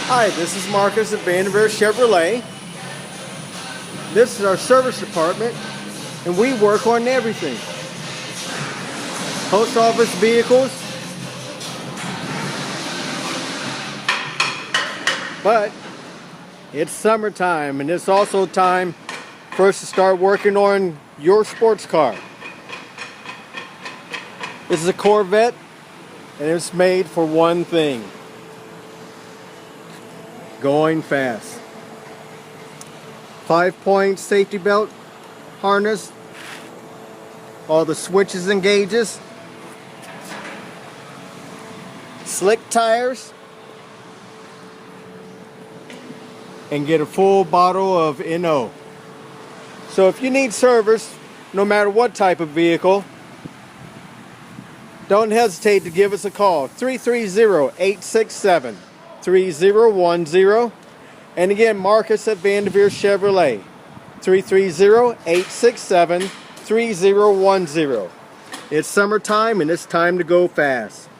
Hi, this is Marcus at VanDevere Chevrolet. This is our service department, and we work on everything. Post office vehicles, but it's summertime, and it's also time for us to start working on your sports car. This is a Corvette, and it's made for one thing: going fast. 5-point safety belt harness, all the switches and gauges, slick tires, and get a full bottle of NO. So if you need service, no matter what type of vehicle, don't hesitate to give us a call. 330-867-3010. And again, Marcus at VanDevere Chevrolet. 330-867-3010. It's summertime, and it's time to go fast.